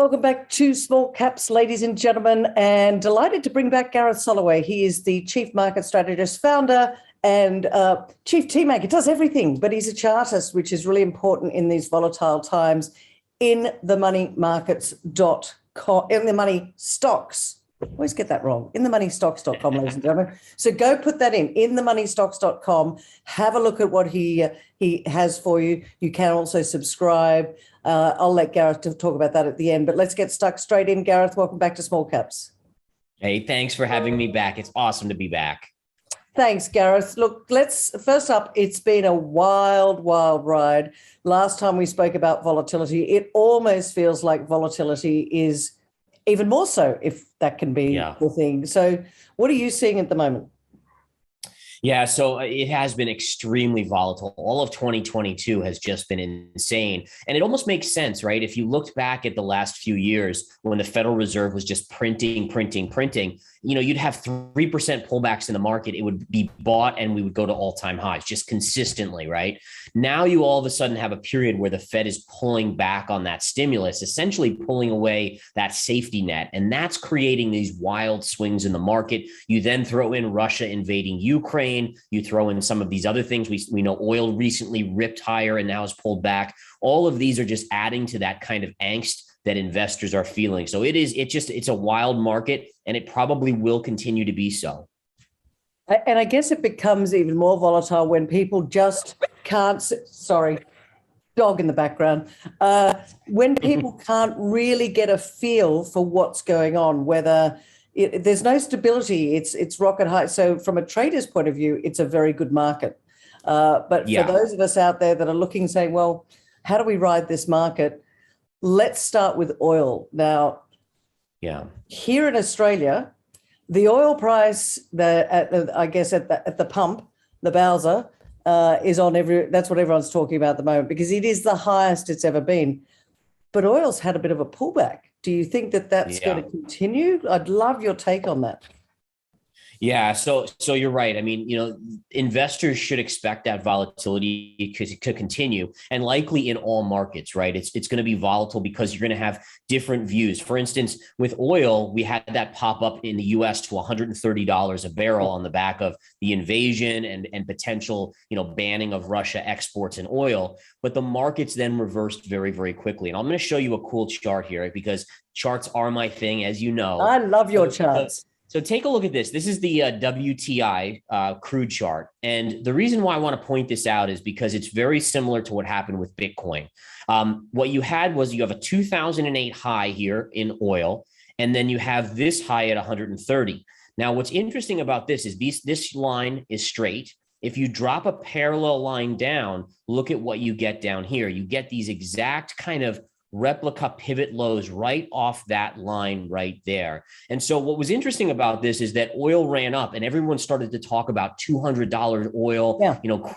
Welcome back to Small Caps, ladies and gentlemen, and delighted to bring back Gareth Soloway. He is the Chief Market Strategist, founder and Chief Tea Maker, does everything, but he's a chartist, which is really important in these volatile times. InTheMoneyMarkets.com, In the Money Stocks. I always get that wrong. InTheMoneyStocks.com, ladies and gentlemen. So go put that in InTheMoneyStocks.com. Have a look at what he has for you. You can also subscribe. I'll let Gareth talk about that at the end, but let's get stuck straight in. Gareth, welcome back to Small Caps. Hey, thanks for having me back. It's awesome to be back. Thanks, Gareth. Look, first up, it's been a wild, wild ride. Last time we spoke about volatility, it almost feels like volatility is even more so, if that can be the thing. So what are you seeing at the moment? Yeah, so it has been extremely volatile. All of 2022 has just been insane. And it almost makes sense, right? If you looked back at the last few years when the Federal Reserve was just printing, you'd have 3% pullbacks in the market. It would be bought and we would go to all-time highs just consistently, right? Now you all of a sudden have a period where the Fed is pulling back on that stimulus, essentially pulling away that safety net. And that's creating these wild swings in the market. You then throw in Russia invading Ukraine. You throw in some of these other things. We know oil recently ripped higher and now has pulled back. All of these are just adding to that kind of angst that investors are feeling. So it's a wild market, and it probably will continue to be so. And I guess it becomes even more volatile when people just can't, sorry, dog in the background, when people can't really get a feel for what's going on, whether there's no stability, it's rocket high. So from a trader's point of view, it's a very good market. But for those of us out there that are looking, saying, well, how do we ride this market? Let's start with oil. Now, here in Australia, the oil price, at the pump, the Bowser, is on that's what everyone's talking about at the moment, because it is the highest it's ever been. But oil's had a bit of a pullback. Do you think that that's going to continue? I'd love your take on that. Yeah, so you're right. I mean, investors should expect that volatility to continue, and likely in all markets, right? It's going to be volatile because you're going to have different views. For instance, with oil, we had that pop up in the US to $130 a barrel on the back of the invasion and potential, banning of Russia exports in oil. But the markets then reversed very, very quickly. And I'm going to show you a cool chart here because charts are my thing, as you know. I love your charts. So take a look at this. This is the WTI crude chart. And the reason why I want to point this out is because it's very similar to what happened with Bitcoin. What you had was you have a 2008 high here in oil, and then you have this high at 130. Now, what's interesting about this is this line is straight. If you drop a parallel line down, look at what you get down here. You get these exact kind of replica pivot lows right off that line right there. And so what was interesting about this is that oil ran up and everyone started to talk about $200 oil,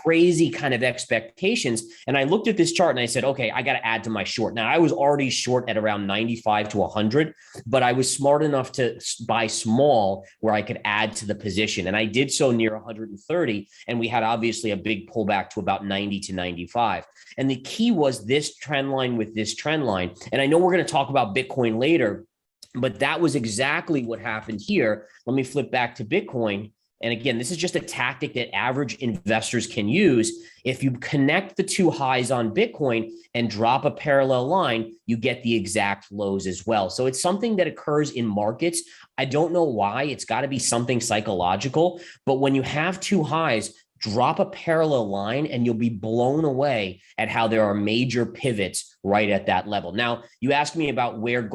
crazy kind of expectations. And I looked at this chart and I said, okay, I got to add to my short. Now I was already short at around 95 to 100, but I was smart enough to buy small where I could add to the position. And I did so near 130. And we had obviously a big pullback to about 90 to 95. And the key was this trend line with this trend line. And I know we're going to talk about Bitcoin later, but that was exactly what happened here. Let me flip back to Bitcoin. And again, this is just a tactic that average investors can use. If you connect the two highs on Bitcoin and drop a parallel line, you get the exact lows as well. So it's something that occurs in markets. I don't know why. It's got to be something psychological. But when you have two highs, drop a parallel line and you'll be blown away at how there are major pivots right at that level. Now, you asked me about where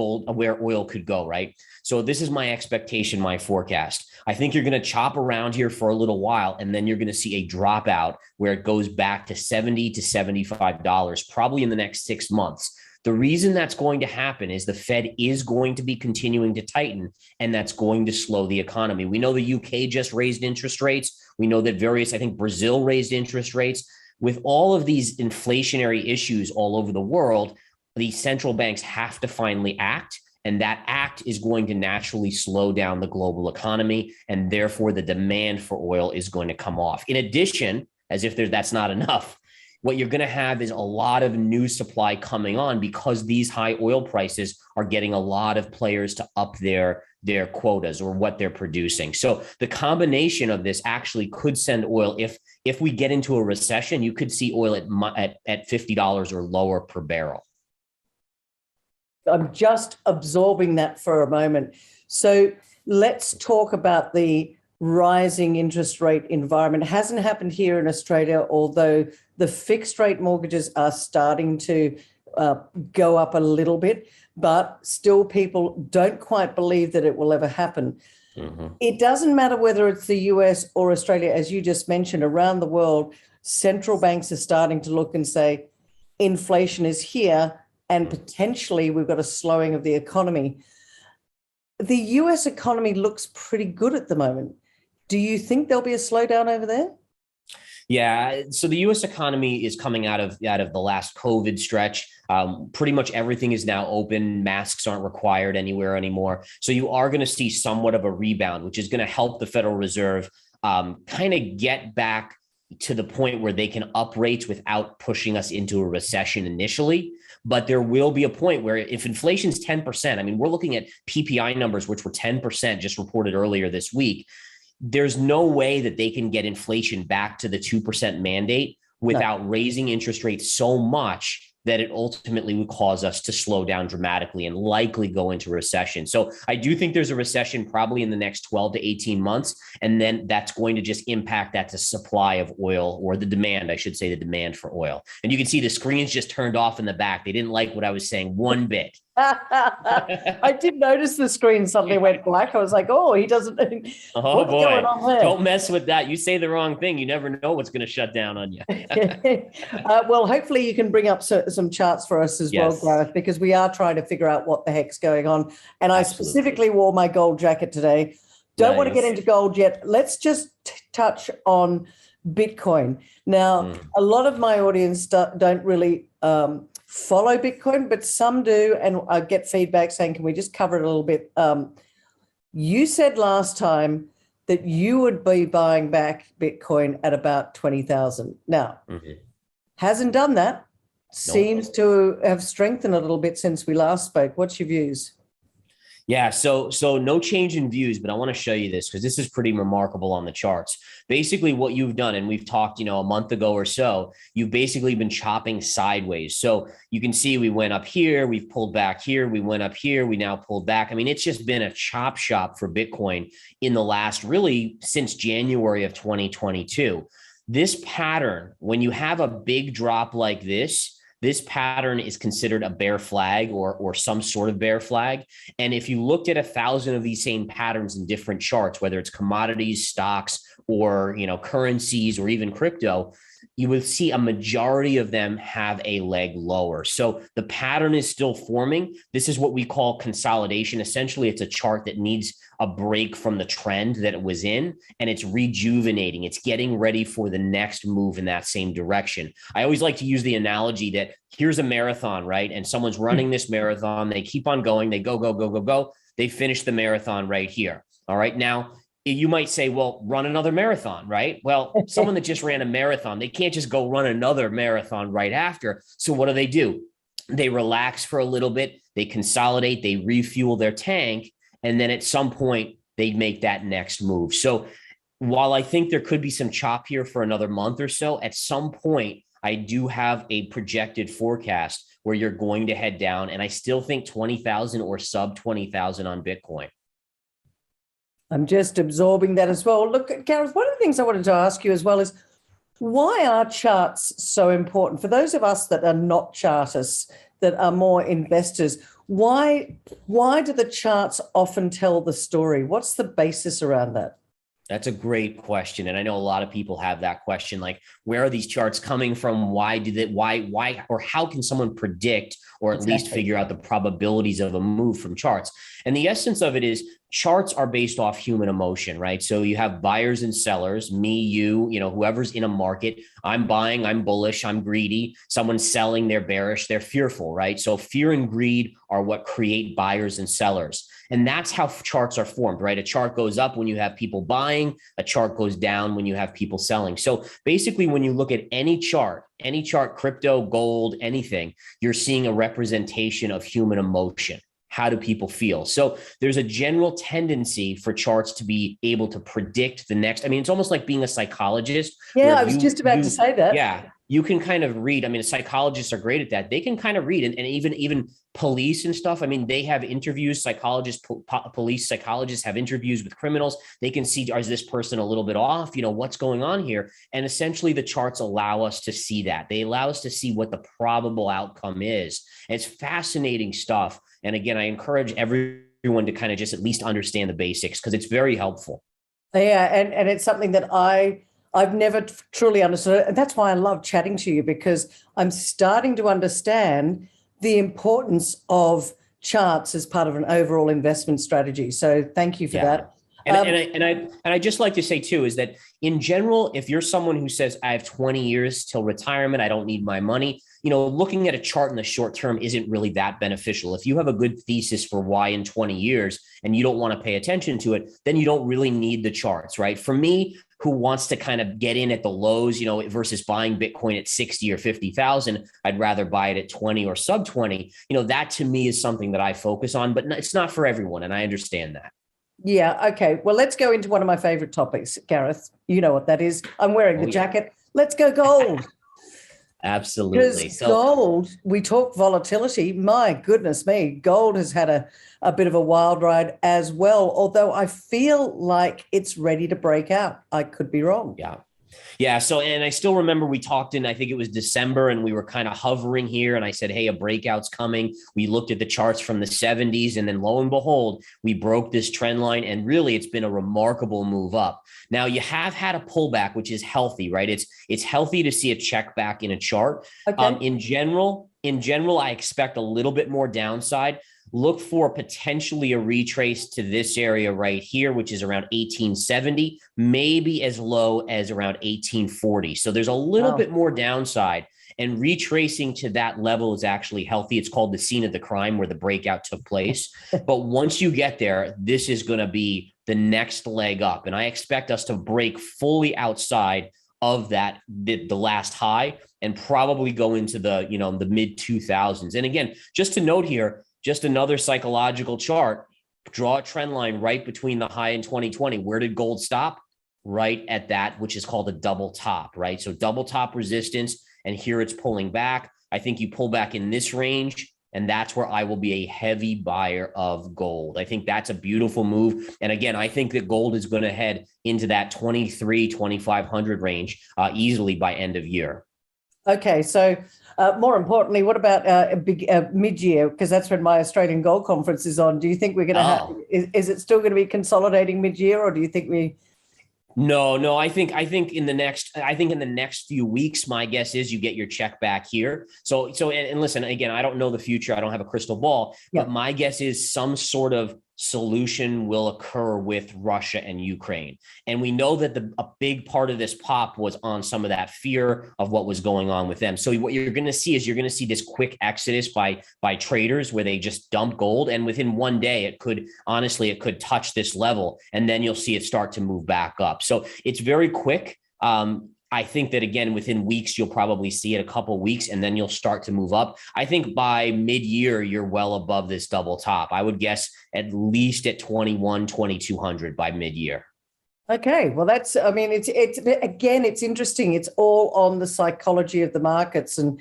oil could go, right? So this is my expectation, my forecast. I think you're going to chop around here for a little while, and then you're going to see a dropout where it goes back to $70 to $75, probably in the next 6 months. The reason that's going to happen is the Fed is going to be continuing to tighten, and that's going to slow the economy. We know the UK just raised interest rates. We know that I think Brazil raised interest rates. With all of these inflationary issues all over the world, the central banks have to finally act, and that act is going to naturally slow down the global economy, and therefore the demand for oil is going to come off. In addition, as if that's not enough, what you're going to have is a lot of new supply coming on because these high oil prices are getting a lot of players to up their quotas or what they're producing. So the combination of this actually could send oil, if we get into a recession, you could see oil at $50 or lower per barrel. I'm just absorbing that for a moment. So let's talk about the rising interest rate environment. It hasn't happened here in Australia, although the fixed rate mortgages are starting to go up a little bit, but still people don't quite believe that it will ever happen. Mm-hmm. It doesn't matter whether it's the US or Australia, as you just mentioned, around the world, central banks are starting to look and say, inflation is here and potentially we've got a slowing of the economy. The US economy looks pretty good at the moment. Do you think there'll be a slowdown over there? Yeah, so the U.S. economy is coming out of the last COVID stretch. Pretty much everything is now open. Masks aren't required anywhere anymore. So you are going to see somewhat of a rebound, which is going to help the Federal Reserve kind of get back to the point where they can up rates without pushing us into a recession initially. But there will be a point where if inflation's 10%, I mean, we're looking at PPI numbers, which were 10% just reported earlier this week. There's no way that they can get inflation back to the 2% mandate without raising interest rates so much that it ultimately would cause us to slow down dramatically and likely go into recession. So I do think there's a recession probably in the next 12 to 18 months. And then that's going to just impact that to supply of oil, or the demand, I should say, the demand for oil. And you can see the screens just turned off in the back. They didn't like what I was saying one bit. I did notice the screen suddenly went black. I was like, oh, he doesn't. Oh, what's boy. Going on there? Don't mess with that. You say the wrong thing, you never know what's going to shut down on you. Well, hopefully you can bring up some charts for us as well, Gareth, because we are trying to figure out what the heck's going on. And I specifically wore my gold jacket today. Don't want to get into gold yet. Let's just touch on Bitcoin. Now, a lot of my audience don't really follow Bitcoin, but some do, and I get feedback saying, can we just cover it a little bit? You said last time that you would be buying back Bitcoin at about 20,000. Now, hasn't done that. Seems to have strengthened a little bit since we last spoke. What's your views? Yeah, so no change in views, but I want to show you this because this is pretty remarkable on the charts. Basically what you've done, and we've talked, a month ago or so, you've basically been chopping sideways. So you can see we went up here, we've pulled back here, we went up here, we now pulled back. I mean, it's just been a chop shop for Bitcoin in the last, really since January of 2022. This pattern, when you have a big drop like this pattern is considered a bear flag or some sort of bear flag. And if you looked at 1,000 of these same patterns in different charts, whether it's commodities, stocks, or currencies, or even crypto, you will see a majority of them have a leg lower. So the pattern is still forming. This is what we call consolidation. Essentially, it's a chart that needs a break from the trend that it was in, and it's rejuvenating. It's getting ready for the next move in that same direction. I always like to use the analogy that here's a marathon, right? And someone's running this marathon. They keep on going. They go, go, go, go, go. They finish the marathon right here. All right. Now, you might say, well, run another marathon, right? Well, someone that just ran a marathon, they can't just go run another marathon right after. So what do? They relax for a little bit, they consolidate, they refuel their tank, and then at some point they make that next move. So while I think there could be some chop here for another month or so, at some point, I do have a projected forecast where you're going to head down. And I still think 20,000 or sub 20,000 on Bitcoin. I'm just absorbing that as well. Look, Gareth, one of the things I wanted to ask you as well is, why are charts so important? For those of us that are not chartists, that are more investors, why do the charts often tell the story? What's the basis around that? That's a great question. And I know a lot of people have that question, like, where are these charts coming from? Why, or how can someone predict or at least figure out the probabilities of a move from charts? And the essence of it is charts are based off human emotion, right? So you have buyers and sellers, me, you, whoever's in a market. I'm buying, I'm bullish, I'm greedy. Someone's selling, they're bearish, they're fearful, right? So fear and greed are what create buyers and sellers. And that's how charts are formed, right? A chart goes up when you have people buying, a chart goes down when you have people selling. So basically, when you look at any chart, crypto, gold, anything, you're seeing a representation of human emotion. How do people feel? So there's a general tendency for charts to be able to predict the next. I mean, it's almost like being a psychologist. Yeah, I was just about to say that. Yeah, you can kind of read. I mean, psychologists are great at that. They can kind of read, and even police and stuff. I mean, they have interviews. Psychologists, police psychologists have interviews with criminals. They can see, is this person a little bit off? What's going on here? And essentially, the charts allow us to see that. They allow us to see what the probable outcome is. And it's fascinating stuff. And again, I encourage everyone to kind of just at least understand the basics because it's very helpful. Yeah, and it's something that I've never truly understood. And that's why I love chatting to you, because I'm starting to understand the importance of charts as part of an overall investment strategy. So thank you for that. And I just like to say too, is that in general, if you're someone who says, I have 20 years till retirement, I don't need my money, looking at a chart in the short term isn't really that beneficial. If you have a good thesis for why in 20 years and you don't want to pay attention to it, then you don't really need the charts, right? For me, who wants to kind of get in at the lows, versus buying Bitcoin at 60 or 50,000, I'd rather buy it at 20 or sub 20. That to me is something that I focus on, but it's not for everyone. And I understand that. Yeah. Okay. Well, let's go into one of my favorite topics, Gareth. You know what that is. I'm wearing the jacket. Let's go gold. Absolutely. Because gold, we talk volatility. My goodness me, gold has had a bit of a wild ride as well, although I feel like it's ready to break out. I could be wrong. Yeah. So, and I still remember we talked in, I think it was December, and we were kind of hovering here. And I said, hey, a breakout's coming. We looked at the charts from the 70s, and then lo and behold, we broke this trend line. And really, it's been a remarkable move up. Now, you have had a pullback, which is healthy, right? It's healthy to see a check back in a chart. Okay. In general, I expect a little bit more downside. Look for potentially a retrace to this area right here, which is around 1870, maybe as low as around 1840. So there's a little bit more downside, and retracing to that level is actually healthy. It's called the scene of the crime where the breakout took place. But once you get there, this is going to be the next leg up. And I expect us to break fully outside of that, the last high, and probably go into the mid 2000s. And again, just to note here, just another psychological chart, draw a trend line right between the high in 2020. Where did gold stop? Right at that, which is called a double top, right? So double top resistance, and here it's pulling back. I think you pull back in this range, and that's where I will be a heavy buyer of gold. I think that's a beautiful move. And again, I think that gold is going to head into that 2,500 range easily by end of year. Okay, so more importantly, what about mid-year? Because that's when my Australian Gold Conference is on. Do you think we're going to have? Is it still going to be consolidating mid-year, or do you think we? No. I think in the next few weeks, my guess is you get your check back here. So and listen, again, I don't know the future. I don't have a crystal ball, but my guess is some sort of solution will occur with Russia and Ukraine. And we know that a big part of this pop was on some of that fear of what was going on with them. So what you're going to see is this quick exodus by traders where they just dump gold. And within one day, it could touch this level. And then you'll see it start to move back up. So it's very quick. I think that, again, within weeks, you'll probably see it a couple of weeks, and then you'll start to move up. I think by mid-year, you're well above this double top. I would guess at least at 2,200 by mid-year. Okay, well, it's interesting. It's all on the psychology of the markets. And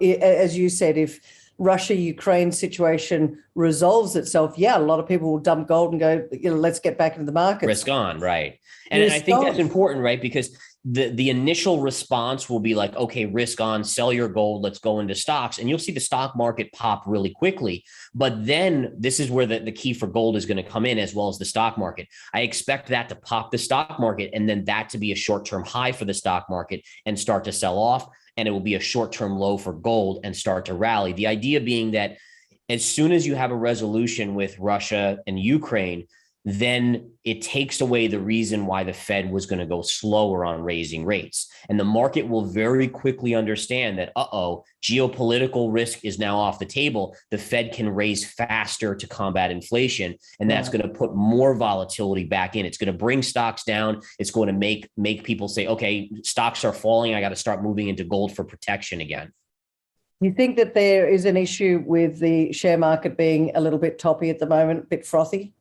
as you said, if Russia-Ukraine situation resolves itself, a lot of people will dump gold and go, let's get back into the markets. Risk on, right. And I think that's important, right? Because the initial response will be like, okay, risk on, sell your gold, let's go into stocks. And you'll see the stock market pop really quickly. But then this is where the key for gold is going to come in, as well as the stock market. I expect that to pop the stock market, and then that to be a short-term high for the stock market and start to sell off. And it will be a short-term low for gold and start to rally. The idea being that as soon as you have a resolution with Russia and Ukraine, then it takes away the reason why the Fed was going to go slower on raising rates. And the market will very quickly understand that, geopolitical risk is now off the table. The Fed can raise faster to combat inflation. And that's going to put more volatility back in. It's going to bring stocks down. It's going to make people say, okay, stocks are falling. I got to start moving into gold for protection again. You think that there is an issue with the share market being a little bit toppy at the moment, a bit frothy?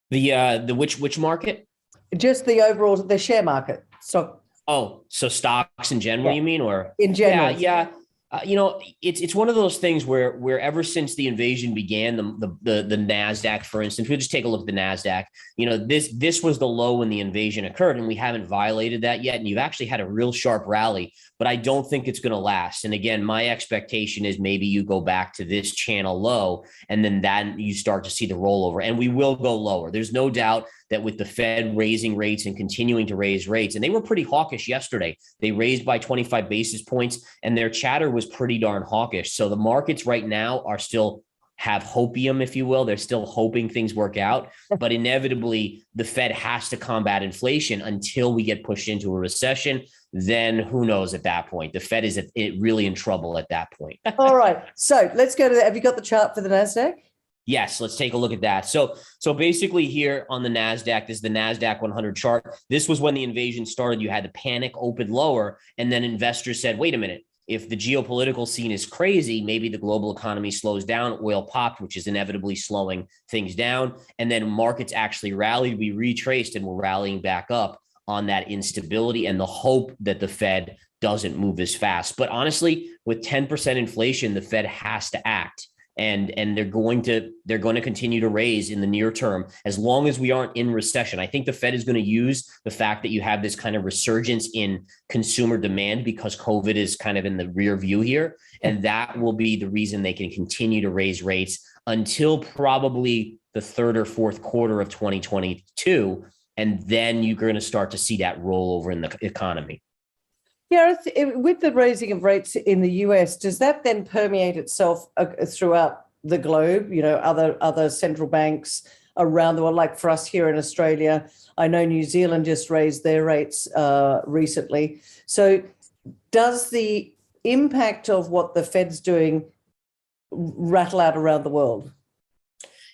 The which market? Just the overall, the share market. So stocks in general, you mean, or in general? Yeah. It's one of those things where ever since the invasion began, the Nasdaq, for instance, we'll just take a look at the Nasdaq. This was the low when the invasion occurred, and we haven't violated that yet. And you've actually had a real sharp rally, but I don't think it's going to last. And again, my expectation is maybe you go back to this channel low, and then you start to see the rollover, and we will go lower. There's no doubt that with the Fed raising rates and continuing to raise rates, and they were pretty hawkish yesterday. They raised by 25 basis points, and their chatter was pretty darn hawkish. So the markets right now are still have hopium, if you will. They're still hoping things work out, but inevitably the Fed has to combat inflation until we get pushed into a recession. Then who knows at that point? The Fed is really in trouble at that point. All right. So let's go to that. Have you got the chart for the Nasdaq? Yes, let's take a look at that. So basically here on the NASDAQ, this is the NASDAQ 100 chart. This was when the invasion started. You had the panic open lower, and then investors said, wait a minute, if the geopolitical scene is crazy, maybe the global economy slows down. Oil popped, which is inevitably slowing things down. And then markets actually rallied. We retraced and we're rallying back up on that instability and the hope that the Fed doesn't move as fast. But honestly, with 10% inflation, the Fed has to act. And they're going to continue to raise in the near term as long as we aren't in recession. I think the Fed is going to use the fact that you have this kind of resurgence in consumer demand because COVID is kind of in the rear view here, and that will be the reason they can continue to raise rates until probably the third or fourth quarter of 2022, and then you're going to start to see that rollover in the economy. Gareth, with the raising of rates in the US, does that then permeate itself throughout the globe? Other central banks around the world, like for us here in Australia. I know New Zealand just raised their rates recently. So does the impact of what the Fed's doing rattle out around the world?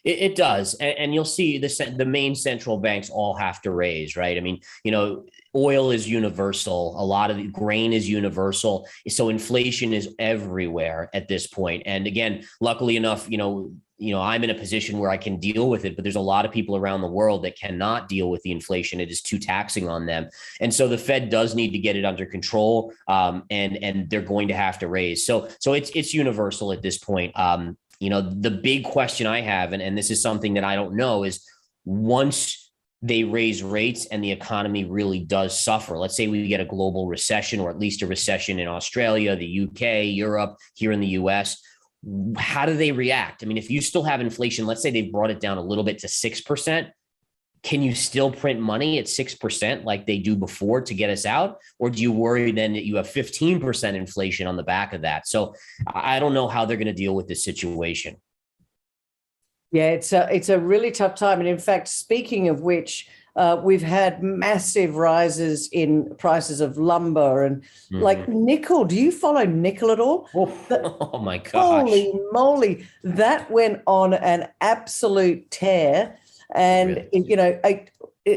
It does. And you'll see the main central banks all have to raise, right? I mean, oil is universal. A lot of the grain is universal. So inflation is everywhere at this point. And again, luckily enough, I'm in a position where I can deal with it, but there's a lot of people around the world that cannot deal with the inflation. It is too taxing on them. And so the Fed does need to get it under control, and they're going to have to raise. So it's universal at this point. The big question I have, and this is something that I don't know, is once they raise rates and the economy really does suffer, let's say we get a global recession, or at least a recession in Australia, the UK, Europe, here in the US, how do they react? I mean, if you still have inflation, let's say they've brought it down a little bit to 6%, can you still print money at 6% like they do before to get us out? Or do you worry then that you have 15% inflation on the back of that? So I don't know how they're going to deal with this situation. Yeah, it's a really tough time. And in fact, speaking of which, we've had massive rises in prices of lumber and like nickel. Do you follow nickel at all? Oh my gosh. Holy moly. That went on an absolute tear. And, really?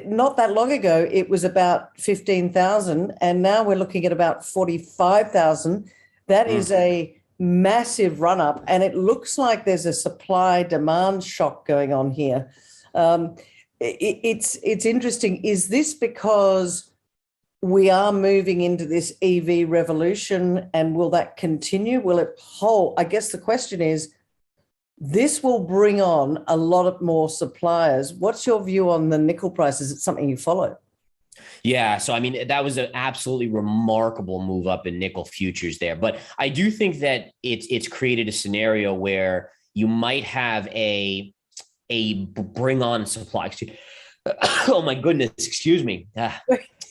Not that long ago, it was about 15,000. And now we're looking at about 45,000. That is a massive run up. And it looks like there's a supply demand shock going on here. It's interesting. Is this because we are moving into this EV revolution, and will that continue? Will it hold? I guess the question is, this will bring on a lot of more suppliers. What's your view on the nickel price? Is it something you follow? Yeah. So, I mean, that was an absolutely remarkable move up in nickel futures there. But I do think that it's created a scenario where you might have a bring on supply. Oh my goodness, excuse me.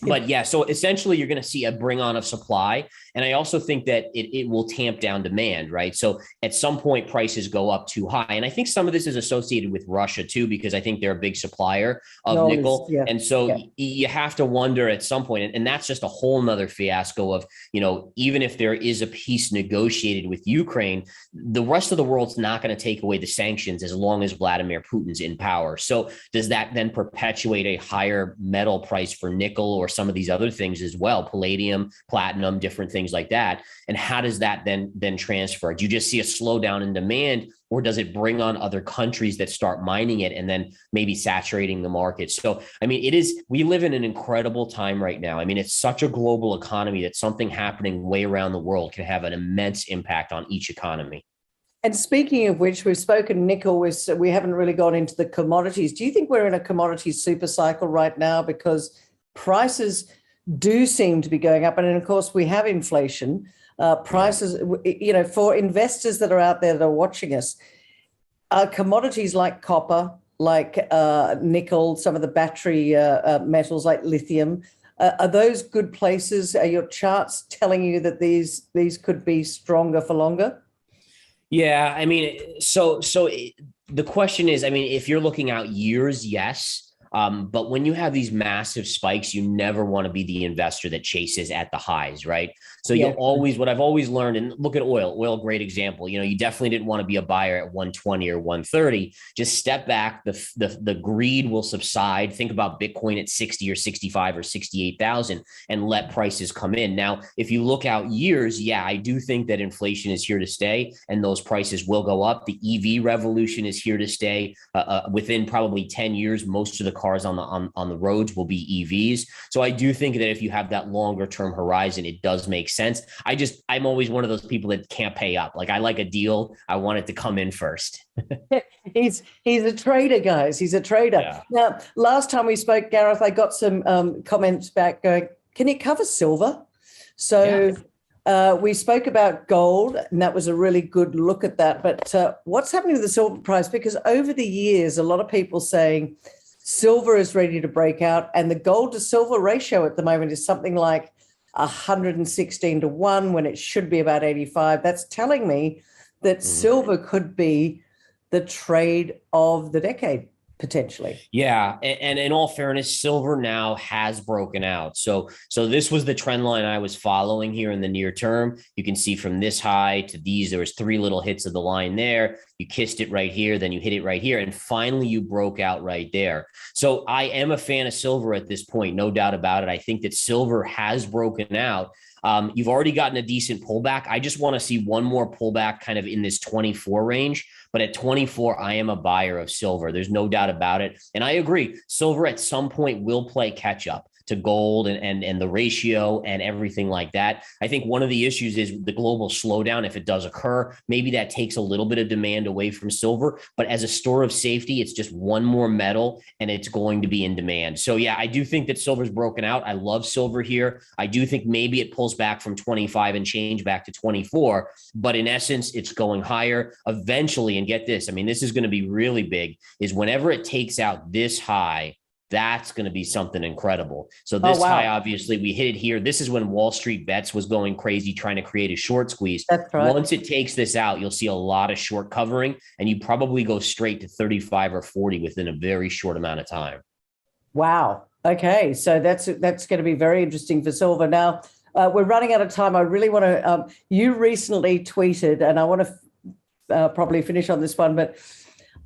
But yeah, so essentially you're going to see a bring on of supply. And I also think that it will tamp down demand, right? So at some point prices go up too high. And I think some of this is associated with Russia too, because I think they're a big supplier of nickel. Yeah, and so you have to wonder at some point, and that's just a whole nother fiasco of, even if there is a peace negotiated with Ukraine, the rest of the world's not going to take away the sanctions as long as Vladimir Putin's in power. So does that then perpetuate a higher metal price for nickel or some of these other things as well, palladium, platinum, different things like that? And how does that then transfer? Do you just see a slowdown in demand, or does it bring on other countries that start mining it and then maybe saturating the market? So, I mean, we live in an incredible time right now. I mean, it's such a global economy that something happening way around the world can have an immense impact on each economy. And speaking of which, we've spoken nickel, we haven't really gone into the commodities. Do you think we're in a commodities super cycle right now? Because prices do seem to be going up. And then, of course, we have inflation. Prices, for investors that are out there that are watching us, commodities like copper, like nickel, some of the battery metals like lithium, are those good places? Are your charts telling you that these could be stronger for longer? Yeah, I mean, so the question is, I mean, if you're looking out years, yes. But when you have these massive spikes, you never want to be the investor that chases at the highs, right? So what I've always learned, and look at oil, great example. You definitely didn't want to be a buyer at 120 or 130. Just step back. The greed will subside. Think about Bitcoin at 60 or 65 or 68,000 and let prices come in. Now, if you look out years, I do think that inflation is here to stay and those prices will go up. The EV revolution is here to stay. Within probably 10 years, most of the cars on the roads will be EVs. So I do think that if you have that longer term horizon, it does make sense. I'm always one of those people that can't pay up. Like, I like a deal, I want it to come in first. He's a trader, guys. He's a trader. Yeah. Now, last time we spoke, Gareth, I got some comments back going, can you cover silver? So we spoke about gold, and that was a really good look at that. But what's happening with the silver price? Because over the years, a lot of people saying silver is ready to break out, and the gold to silver ratio at the moment is something like 116 to 1 when it should be about 85. That's telling me that silver could be the trade of the decade, potentially. Yeah. And in all fairness, silver now has broken out. So this was the trend line I was following here in the near term. You can see from this high to these, there was 3 little hits of the line there. You kissed it right here, then you hit it right here, and finally you broke out right there. So I am a fan of silver at this point, no doubt about it. I think that silver has broken out. You've already gotten a decent pullback. I just want to see one more pullback kind of in this 24 range. But at 24, I am a buyer of silver. There's no doubt about it. And I agree, silver at some point will play catch up to gold and the ratio and everything like that. I think one of the issues is the global slowdown. If it does occur, maybe that takes a little bit of demand away from silver, but as a store of safety, it's just one more metal and it's going to be in demand. So I do think that silver's broken out. I love silver here. I do think maybe it pulls back from 25 and change back to 24, but in essence, it's going higher eventually. And get this, I mean, this is going to be really big, is whenever it takes out this high, that's going to be something incredible. So this high, obviously, we hit it here. This is when Wall Street Bets was going crazy, trying to create a short squeeze. That's right. Once it takes this out, you'll see a lot of short covering, and you probably go straight to 35 or 40 within a very short amount of time. Wow. Okay. So that's going to be very interesting for silver. Now, we're running out of time. I really want to, you recently tweeted, and I want to probably finish on this one, but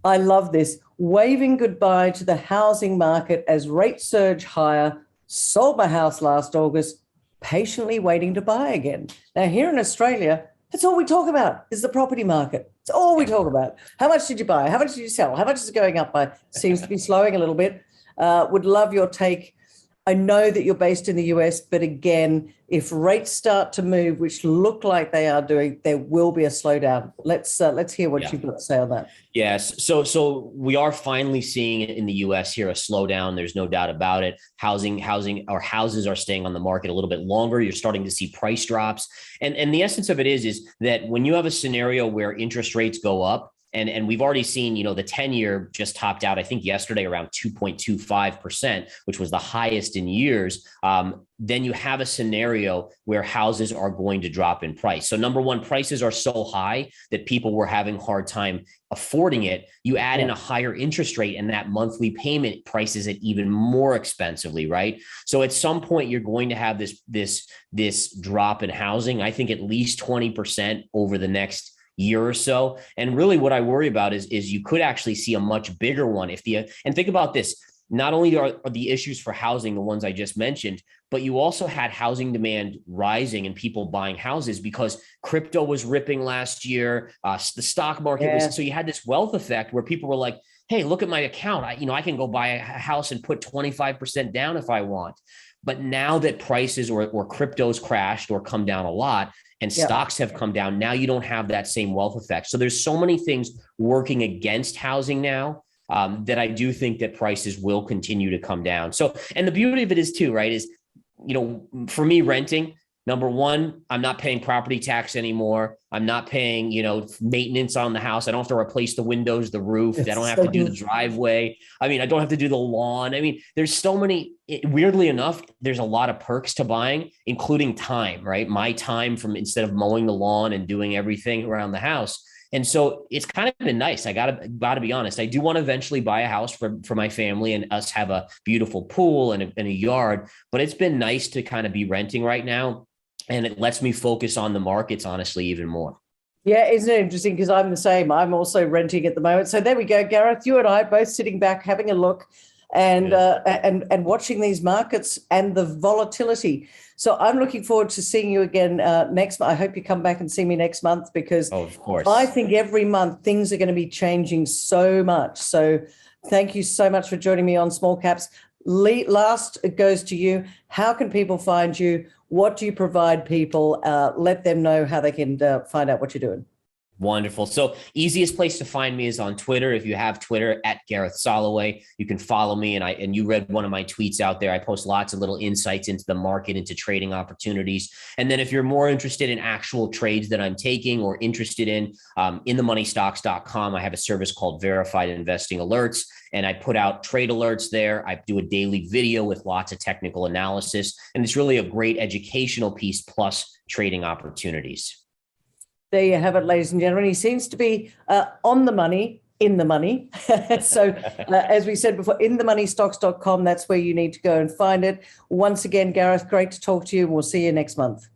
I love this. Waving goodbye to the housing market as rates surge higher. Sold my house last August, patiently waiting to buy again. Now, here in Australia, that's all we talk about is the property market. It's all we talk about. How much did you buy? How much did you sell? How much is it going up by? Seems to be slowing a little bit. Would love your take. I know that you're based in the US, but again, if rates start to move, which look like they are doing, there will be a slowdown. Let's hear what you've got to say on that. Yes. So we are finally seeing in the US here a slowdown. There's no doubt about it. Housing or houses are staying on the market a little bit longer. You're starting to see price drops. And the essence of it is that when you have a scenario where interest rates go up, And we've already seen, the 10-year just topped out, I think yesterday, around 2.25%, which was the highest in years. Then you have a scenario where houses are going to drop in price. So number one, prices are so high that people were having a hard time affording it. You add in a higher interest rate, and that monthly payment prices it even more expensively, right? So at some point, you're going to have this drop in housing. I think at least 20% over the next year or so. And really what I worry about is you could actually see a much bigger one and think about this. Not only are the issues for housing the ones I just mentioned, but you also had housing demand rising and people buying houses because crypto was ripping last year. The stock market was, so you had this wealth effect where people were like, hey, look at my account. I can go buy a house and put 25% down if I want. But now that prices or cryptos crashed or come down a lot and stocks have come down, now you don't have that same wealth effect. So there's so many things working against housing now that I do think that prices will continue to come down. So, and the beauty of it is too, right, is, for me, renting, number one, I'm not paying property tax anymore. I'm not paying, maintenance on the house. I don't have to replace the windows, the roof. I don't have to do the driveway. I don't have to do the lawn. There's so many, weirdly enough, there's a lot of perks to buying, including time, right? My time from instead of mowing the lawn and doing everything around the house. And so it's kind of been nice. I gotta be honest. I do want to eventually buy a house for my family and us have a beautiful pool and a yard, but it's been nice to kind of be renting right now. And it lets me focus on the markets, honestly, even more. Yeah, isn't it interesting? Because I'm the same. I'm also renting at the moment. So there we go, Gareth. You and I both sitting back, having a look and watching these markets and the volatility. So I'm looking forward to seeing you again next month. I hope you come back and see me next month because of course. I think every month things are going to be changing so much. So thank you so much for joining me on Small Caps. Last, it goes to you. How can people find you? What do you provide people? Let them know how they can find out what you're doing. Wonderful. So easiest place to find me is on Twitter. If you have Twitter, at Gareth Soloway, you can follow me. And you read one of my tweets out there. I post lots of little insights into the market, into trading opportunities. And then if you're more interested in actual trades that I'm taking or interested in themoneystocks.com, I have a service called Verified Investing Alerts. And I put out trade alerts there. I do a daily video with lots of technical analysis. And it's really a great educational piece plus trading opportunities. There you have it, ladies and gentlemen. He seems to be on the money, in the money. So as we said before, inthemoneystocks.com, that's where you need to go and find it. Once again, Gareth, great to talk to you. We'll see you next month.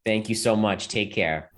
Thank you so much. Take care.